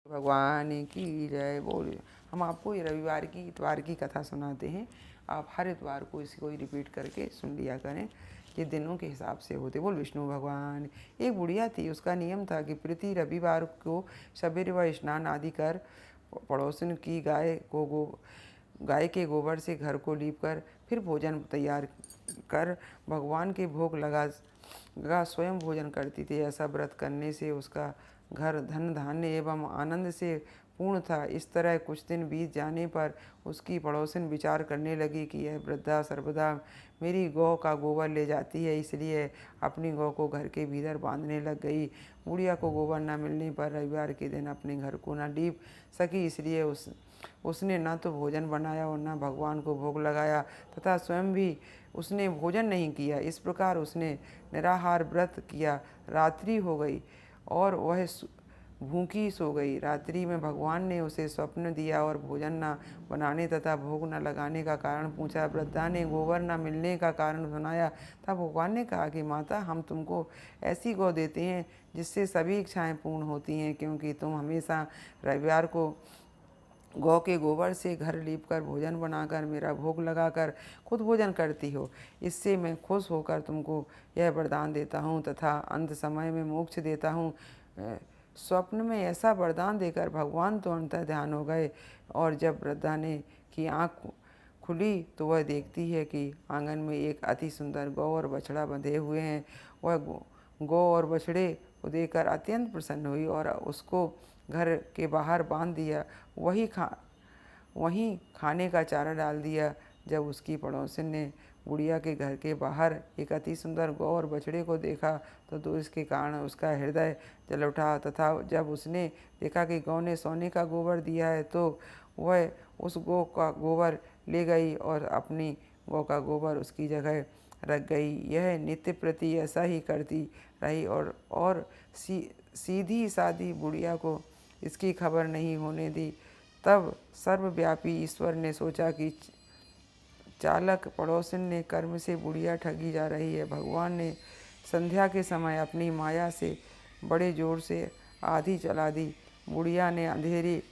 भगवान की जय बोल। हम आपको ये रविवार की इतवार की कथा सुनाते हैं। आप हर इतवार को इसको ही रिपीट करके सुन लिया करें। ये दिनों के हिसाब से होते। बोल विष्णु भगवान। एक बुढ़िया थी, उसका नियम था कि प्रति रविवार को सवेरे वह स्नान आदि कर पड़ोसन की गाय के गोबर से घर को लीप कर फिर भोजन तैयार कर भगवान के भोग लगा स्वयं भोजन करती थी। ऐसा व्रत करने से उसका घर धन धान्य एवं आनंद से पूर्ण था। इस तरह कुछ दिन बीत जाने पर उसकी पड़ोसन विचार करने लगी कि यह वृद्धा सर्वदा मेरी गौ का गोबर ले जाती है, इसलिए अपनी गौ को घर के भीतर बांधने लग गई। बुढ़िया को गोबर न मिलने पर रविवार के दिन अपने घर को न लीप सकी, इसलिए उसने न तो भोजन बनाया और न भगवान को भोग लगाया तथा स्वयं भी उसने भोजन नहीं किया। इस प्रकार उसने निराहार व्रत किया। रात्रि हो गई और वह भूखी सो गई। रात्रि में भगवान ने उसे स्वप्न दिया और भोजन न बनाने तथा भोग न लगाने का कारण पूछा। वृद्धा ने गोबर न मिलने का कारण सुनाया। तब भगवान ने कहा कि माता, हम तुमको ऐसी गौ देते हैं जिससे सभी इच्छाएं पूर्ण होती हैं, क्योंकि तुम हमेशा रविवार को गौ के गोबर से घर लीपकर भोजन बनाकर मेरा भोग लगाकर खुद भोजन करती हो। इससे मैं खुश होकर तुमको यह वरदान देता हूँ तथा अंत समय में मोक्ष देता हूँ। स्वप्न में ऐसा वरदान देकर भगवान तो अंतर ध्यान हो गए और जब वृद्धा ने की आँख खुली तो वह देखती है कि आंगन में एक अति सुंदर गौ और बछड़ा बंधे हुए हैं। वह गौ और बछड़े को देखकर अत्यंत प्रसन्न हुई और उसको घर के बाहर बांध दिया। वहीं खाने का चारा डाल दिया। जब उसकी पड़ोसन ने बुढ़िया के घर के बाहर एक अति सुंदर गौ और बछड़े को देखा तो इसके कारण उसका हृदय जल उठा तथा जब उसने देखा कि गौ ने सोने का गोबर दिया है तो वह उस गौ का गोबर ले गई और अपनी गौ का गोबर उसकी जगह रख गई। यह नित्य प्रति ऐसा ही करती रही और सीधी सादी बुढ़िया को इसकी खबर नहीं होने दी। तब सर्वव्यापी ईश्वर ने सोचा कि चालक पड़ोसन ने कर्म से बुढ़िया ठगी जा रही है। भगवान ने संध्या के समय अपनी माया से बड़े जोर से आंधी चला दी। बुढ़िया ने अंधेरे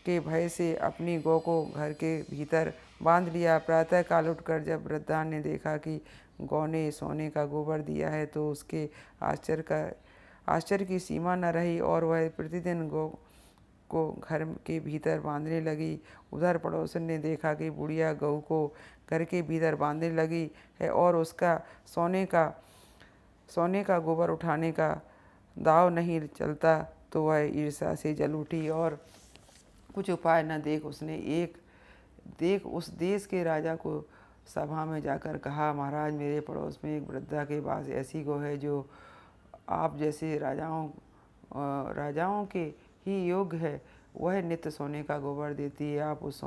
के भय से अपनी गौ को घर के भीतर बांध लिया। प्रातःकाल उठकर जब वृद्धा ने देखा कि गौ ने सोने का गोबर दिया है तो उसके आश्चर्य की सीमा न रही और वह प्रतिदिन गौ को घर के भीतर बांधने लगी। उधर पड़ोसन ने देखा कि बुढ़िया गऊ को घर के भीतर बांधने लगी है और उसका सोने का गोबर उठाने का दाव नहीं चलता तो वह ईर्ष्या से जल उठी और कुछ उपाय न देख उस देश के राजा को सभा में जाकर कहा, महाराज, मेरे पड़ोस में एक वृद्धा के पास ऐसी गौ है जो आप जैसे राजाओं के ही योग्य है। वह नित्य सोने का गोबर देती है। आप उस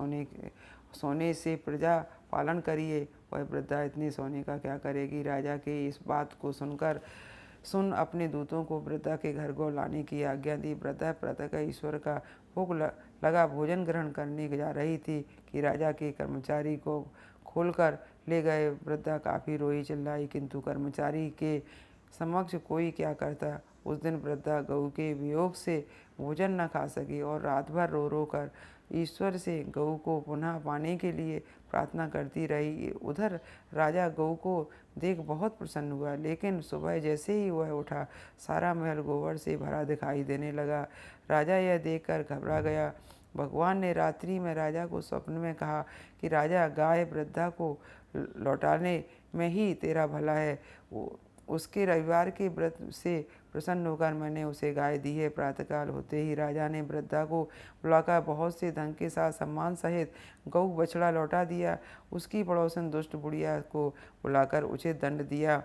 सोने से प्रजा पालन करिए। वह वृद्धा इतने सोने का क्या करेगी। राजा के इस बात को सुन अपने दूतों को वृद्धा के घर को लाने की आज्ञा दी। वृद्धा प्रातः ईश्वर का भोग लगा भोजन ग्रहण करने जा रही थी कि राजा के कर्मचारी को खोलकर ले गए। वृद्धा काफ़ी रोई चिल्लाई, किंतु कर्मचारी के समक्ष कोई क्या करता। उस दिन वृद्धा गऊ के वियोग से भोजन न खा सकी और रात भर रो रो कर ईश्वर से गऊ को पुनः पाने के लिए प्रार्थना करती रही। उधर राजा गऊ को देख बहुत प्रसन्न हुआ, लेकिन सुबह जैसे ही वह उठा सारा महल गोबर से भरा दिखाई देने लगा। राजा यह देखकर घबरा गया। भगवान ने रात्रि में राजा को स्वप्न में कहा कि राजा, गाय वृद्धा को लौटाने में ही तेरा भला है। उसके रविवार के व्रत से प्रसन्न होकर मैंने उसे गाय दी है। प्रातःकाल होते ही राजा ने वृद्धा को बुलाकर बहुत से धन के साथ सम्मान सहित गऊ बछड़ा लौटा दिया। उसकी पड़ोसन दुष्ट बुढ़िया को बुलाकर उचित दंड दिया।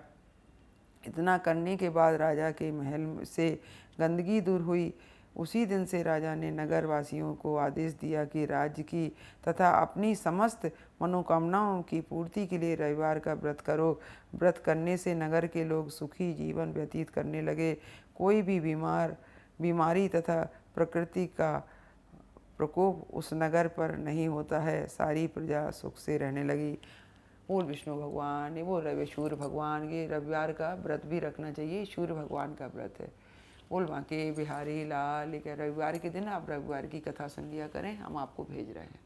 इतना करने के बाद राजा के महल से गंदगी दूर हुई। उसी दिन से राजा ने नगर वासियों को आदेश दिया कि राज्य की तथा अपनी समस्त मनोकामनाओं की पूर्ति के लिए रविवार का व्रत करो। व्रत करने से नगर के लोग सुखी जीवन व्यतीत करने लगे। कोई भी बीमारी तथा प्रकृति का प्रकोप उस नगर पर नहीं होता है। सारी प्रजा सुख से रहने लगी। बोल विष्णु भगवान, वो सूर्य भगवान के रविवार का व्रत भी रखना चाहिए। सूर्य भगवान का व्रत है। बोल बांके बिहारी लाल के रविवार के दिन आप रविवार की कथा सुन लिया करें, हम आपको भेज रहे हैं।